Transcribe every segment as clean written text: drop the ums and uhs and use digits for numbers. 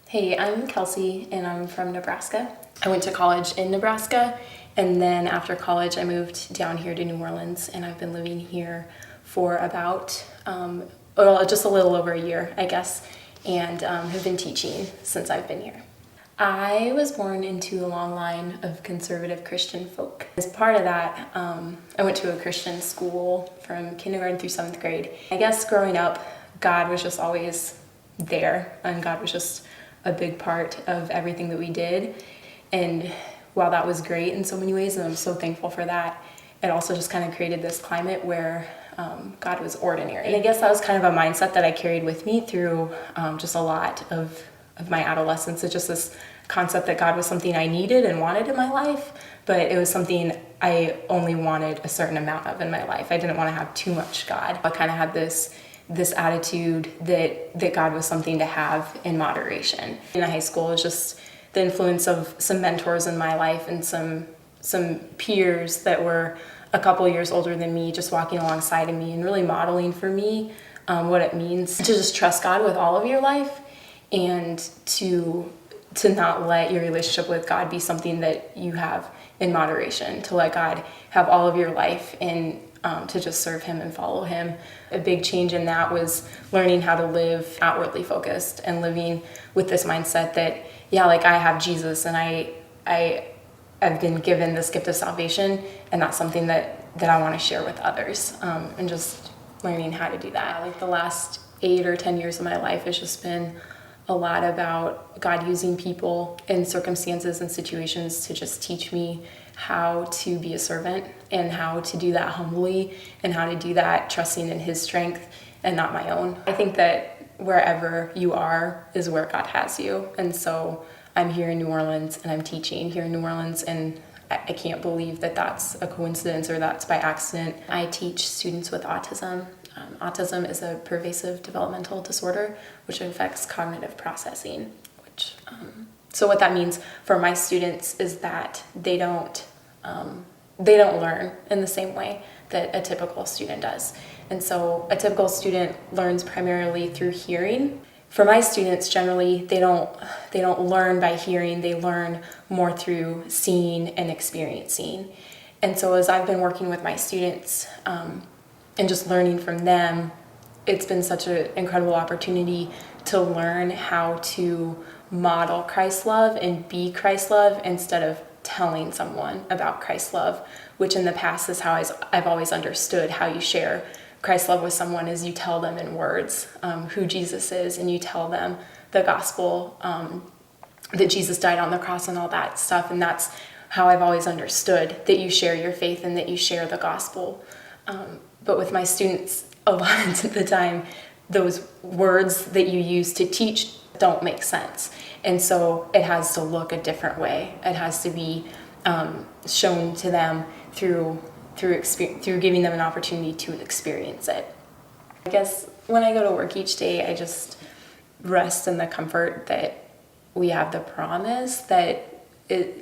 Hey, I'm Kelsey and I'm from Nebraska. I went to college in Nebraska, and then after college I moved down here to New Orleans, and I've been living here for about just a little over a year, I guess, and have been teaching since I've been here. I was born into a long line of conservative Christian folk. As part of that, I went to a Christian school from kindergarten through 7th grade. I guess growing up, God was just always there, and God was just a big part of everything that we did. And while that was great in so many ways, and I'm so thankful for that, it also just kind of created this climate where God was ordinary. And I guess that was kind of a mindset that I carried with me through just a lot of my adolescence. It's just this concept that God was something I needed and wanted in my life, but it was something I only wanted a certain amount of in my life. I didn't want to have too much God. I kind of had this attitude that God was something to have in moderation. In high school, it was just the influence of some mentors in my life and some peers that were a couple years older than me, just walking alongside of me and really modeling for me what it means to just trust God with all of your life, and to not let your relationship with God be something that you have in moderation, to let God have all of your life and to just serve Him and follow Him. A big change in that was learning how to live outwardly focused and living with this mindset that, I have Jesus and I've been given this gift of salvation, and that's something that I want to share with others, and just learning how to do that. Like the last 8 or 10 years of my life has just been a lot about God using people and circumstances and situations to just teach me how to be a servant, and how to do that humbly, and how to do that trusting in His strength and not my own. I think that wherever you are is where God has you. And so I'm here in New Orleans and I'm teaching here in New Orleans, and I can't believe that that's a coincidence or that's by accident. I teach students with autism. Autism is a pervasive developmental disorder which affects cognitive processing. So what that means for my students is that they don't learn in the same way that a typical student does. And so a typical student learns primarily through hearing. For my students, generally, they don't learn by hearing. They learn more through seeing and experiencing. And so as I've been working with my students and just learning from them, it's been such an incredible opportunity to learn how to model Christ's love and be Christ's love instead of telling someone about Christ's love, which in the past is how I've always understood how you share Christ's love with someone, is you tell them in words who Jesus is, and you tell them the gospel, that Jesus died on the cross and all that stuff. And that's how I've always understood that you share your faith and that you share the gospel. But with my students, a lot of the time, those words that you use to teach don't make sense. And so it has to look a different way. It has to be shown to them through giving them an opportunity to experience it. I guess when I go to work each day, I just rest in the comfort that we have the promise that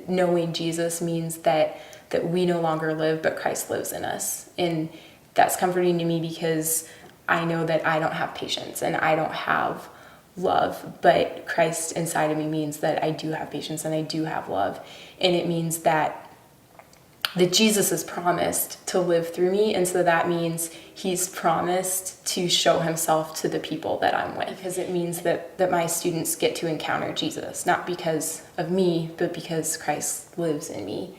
knowing Jesus means that we no longer live, but Christ lives in us. And that's comforting to me because I know that I don't have patience and I don't have love, but Christ inside of me means that I do have patience and I do have love. And it means that Jesus has promised to live through me, and so that means He's promised to show Himself to the people that I'm with, because it means that my students get to encounter Jesus, not because of me, but because Christ lives in me.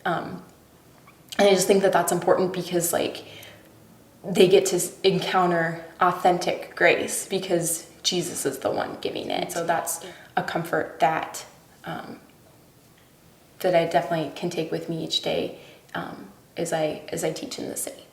And I just think that that's important because they get to encounter authentic grace because Jesus is the one giving it. So that's a comfort that I definitely can take with me each day as I teach in the city.